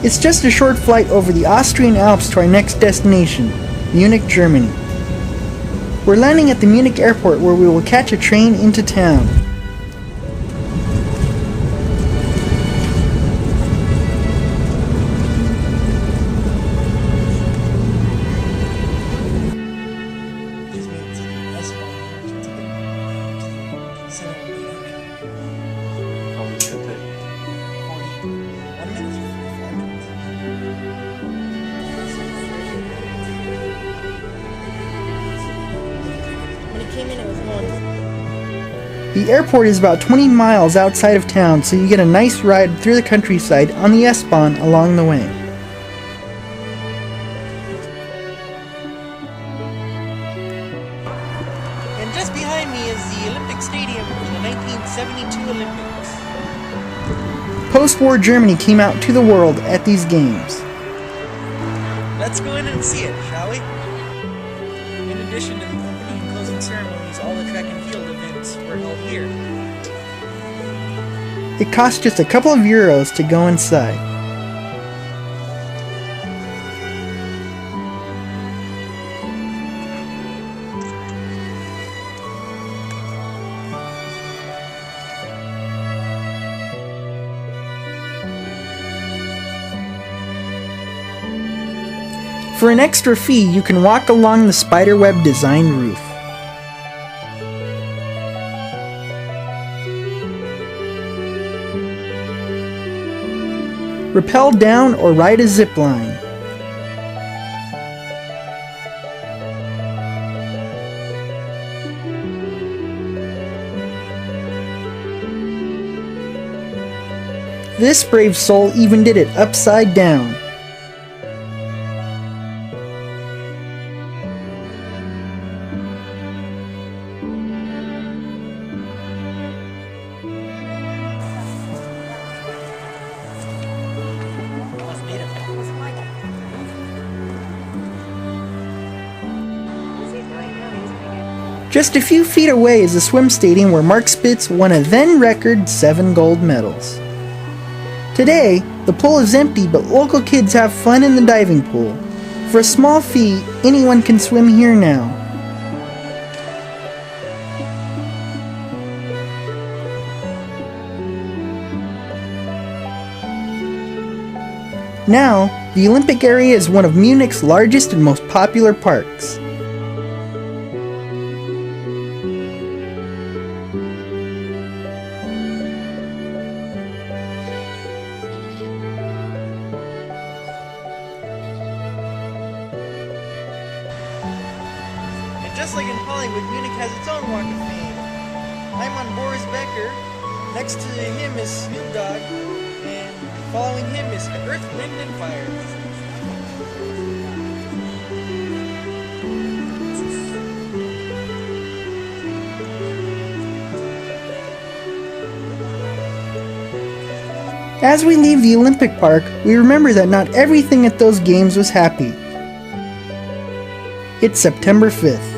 It's just a short flight over the Austrian Alps to our next destination, Munich, Germany. We're landing at the Munich airport where we will catch a train into town. The airport is about 20 miles outside of town, so you get a nice ride through the countryside on the S-bahn along the way. And just behind me is the Olympic Stadium for the 1972 Olympics. Post-war Germany came out to the world at these games. Let's go in and see it, shall we? In addition to the opening and closing ceremonies, all the track and field events were held here. It cost just a couple of euros to go inside. For an extra fee, you can walk along the spiderweb designed roof. Rappel down or ride a zip line. This brave soul even did it upside down. Just a few feet away is the swim stadium where Mark Spitz won a then record 7 gold medals. Today, the pool is empty, but local kids have fun in the diving pool. For a small fee, anyone can swim here now. Now, the Olympic area is one of Munich's largest and most popular parks. Just like in Hollywood, Munich has its own Walk of Fame. I'm on Boris Becker. Next to him is Snoop Dogg, and following him is Earth, Wind, and Fire. As we leave the Olympic Park, we remember that not everything at those games was happy. It's September 5th.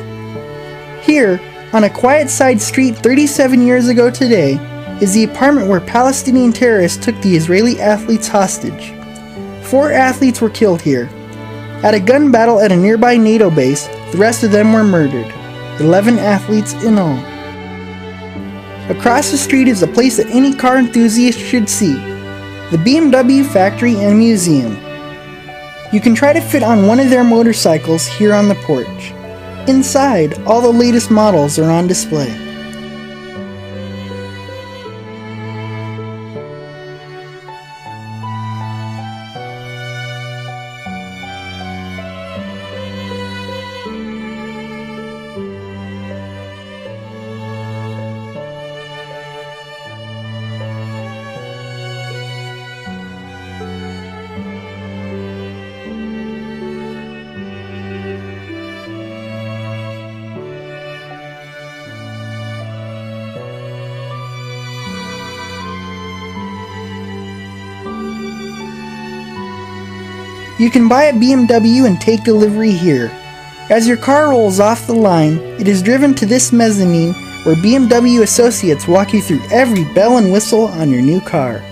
Here, on a quiet side street 37 years ago today, is the apartment where Palestinian terrorists took the Israeli athletes hostage. 4 athletes were killed here. At a gun battle at a nearby NATO base, the rest of them were murdered. 11 athletes in all. Across the street is a place that any car enthusiast should see, the BMW factory and museum. You can try to fit on one of their motorcycles here on the porch. Inside, all the latest models are on display. You can buy a BMW and take delivery here. As your car rolls off the line, it is driven to this mezzanine where BMW associates walk you through every bell and whistle on your new car.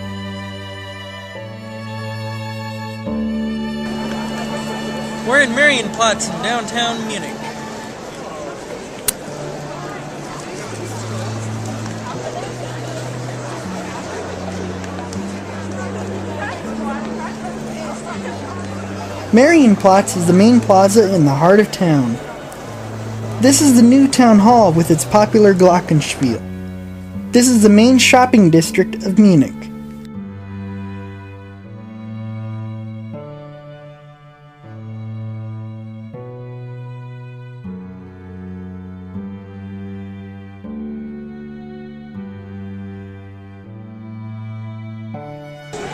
we're in Marienplatz in downtown Munich. Marienplatz is the main plaza in the heart of town. This is the new town hall with its popular glockenspiel. This is the main shopping district of Munich.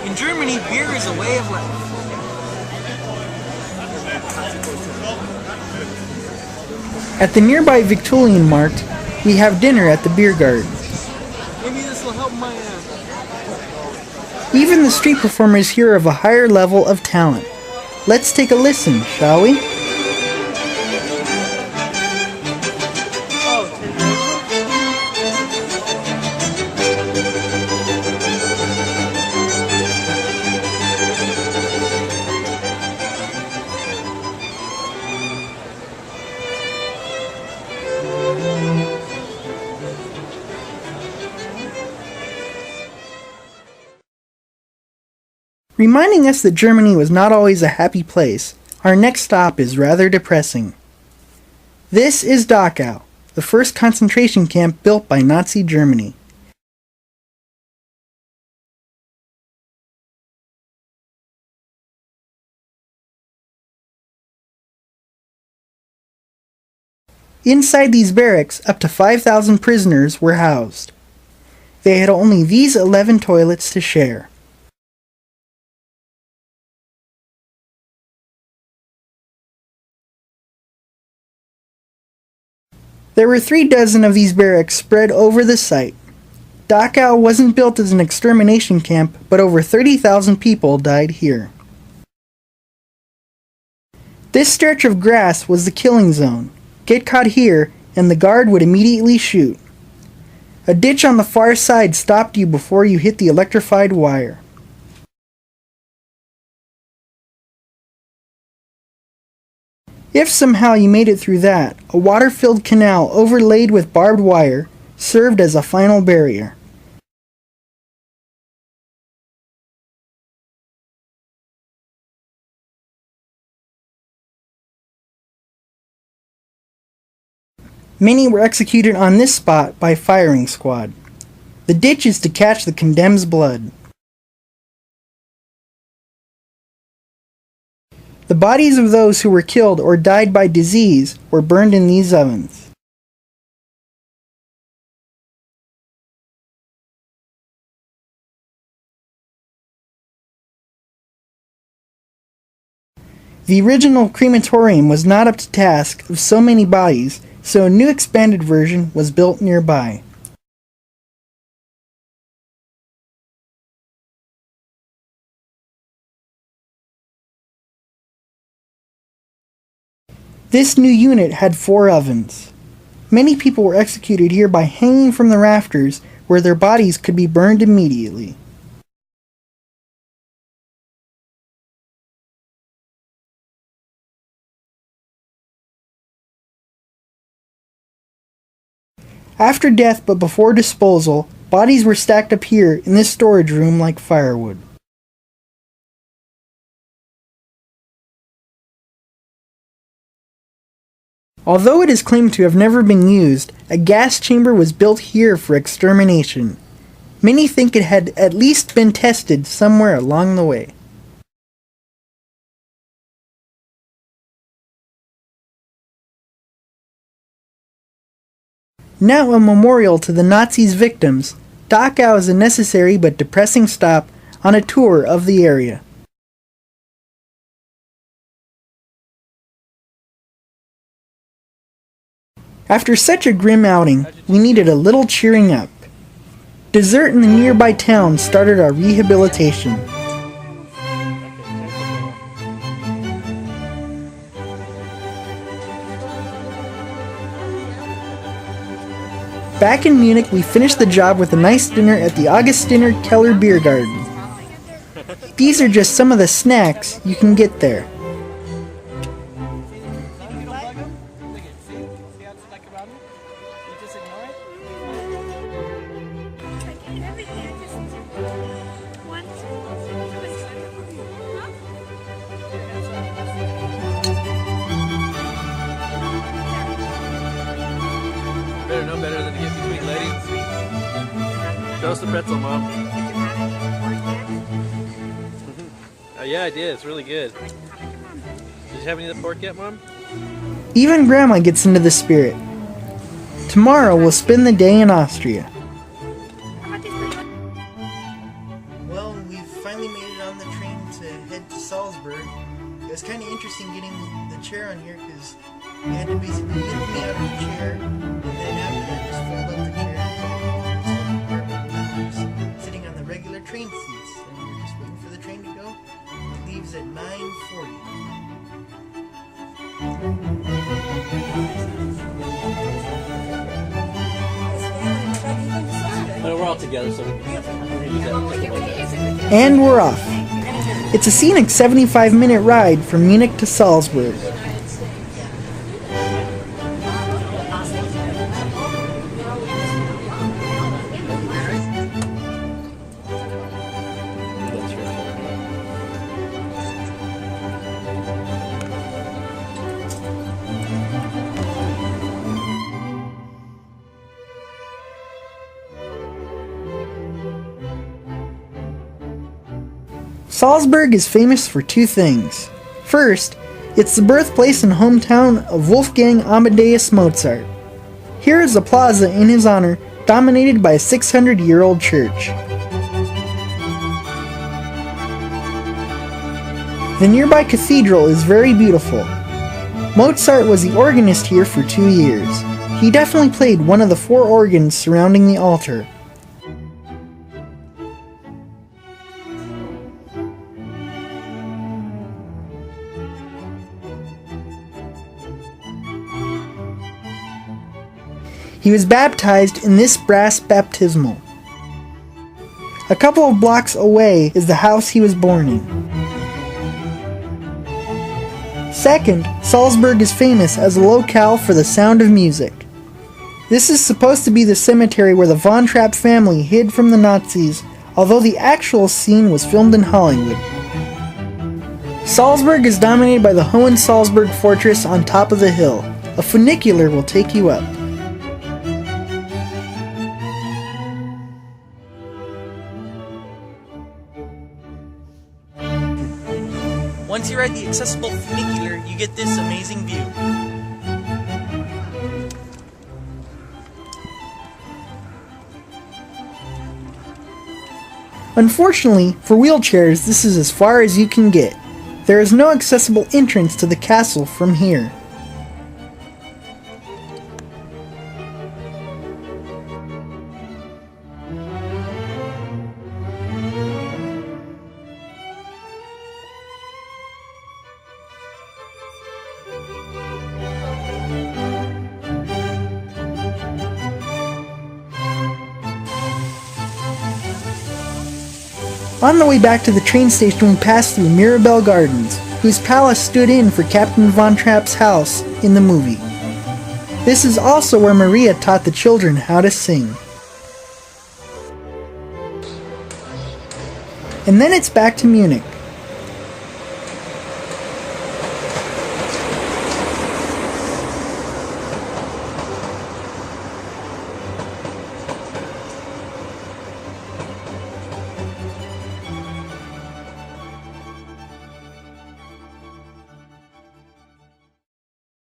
In Germany, beer is a way of life. At the nearby Victualian Markt, we have dinner at the beer garden. Maybe this will help my Even the street performers here are of a higher level of talent. Let's take a listen, shall we? Reminding us that Germany was not always a happy place, our next stop is rather depressing. This is Dachau, the first concentration camp built by Nazi Germany. Inside these barracks, up to 5,000 prisoners were housed. They had only these 11 toilets to share. There were 3 dozen of these barracks spread over the site. Dachau wasn't built as an extermination camp, but over 30,000 people died here. This stretch of grass was the killing zone. Get caught here, and the guard would immediately shoot. A ditch on the far side stopped you before you hit the electrified wire. If somehow you made it through that, a water-filled canal overlaid with barbed wire served as a final barrier. Many were executed on this spot by firing squad. The ditch is to catch the condemned's blood. The bodies of those who were killed or died by disease were burned in these ovens. The original crematorium was not up to task of so many bodies, so a new expanded version was built nearby. This new unit had 4 ovens. Many people were executed here by hanging from the rafters, where their bodies could be burned immediately. After death but before disposal, bodies were stacked up here in this storage room like firewood. Although it is claimed to have never been used, a gas chamber was built here for extermination. Many think it had at least been tested somewhere along the way. Now a memorial to the Nazis' victims, Dachau is a necessary but depressing stop on a tour of the area. After such a grim outing, we needed a little cheering up. Dessert in the nearby town started our rehabilitation. Back in Munich, we finished the job with a nice dinner at the Augustiner Keller Beer Garden. These are just some of the snacks you can get there. Show us the pretzel, Mom. Yeah, I did. It's really good. Did you have any of the pork yet, Mom? Even Grandma gets into the spirit. Tomorrow we'll spend the day in Austria. Well, we've finally made it on the train to head to Salzburg. It was kind of interesting getting the chair on here because we had to basically lift me out of the chair and then after that just fold up the chair. It's sitting on the regular train seats and we're just waiting for the train to go. It leaves at 9:40. But we're all together, so we can use that. And we're off. It's a scenic 75-minute ride from Munich to Salzburg. Salzburg is famous for two things. First, it's the birthplace and hometown of Wolfgang Amadeus Mozart. Here is a plaza in his honor, dominated by a 600-year-old church. The nearby cathedral is very beautiful. Mozart was the organist here for 2 years. He definitely played one of the 4 organs surrounding the altar. He was baptized in this brass baptismal. A couple of blocks away is the house he was born in. Second, Salzburg is famous as a locale for the sound of music. This is supposed to be the cemetery where the Von Trapp family hid from the Nazis, although the actual scene was filmed in Hollywood. Salzburg is dominated by the Hohensalzburg fortress on top of the hill. A funicular will take you up. Once you ride the accessible funicular, you get this amazing view. Unfortunately, for wheelchairs, this is as far as you can get. There is no accessible entrance to the castle from here. On the way back to the train station, we passed through Mirabel Gardens, whose palace stood in for Captain Von Trapp's house in the movie. This is also where Maria taught the children how to sing. And then it's back to Munich.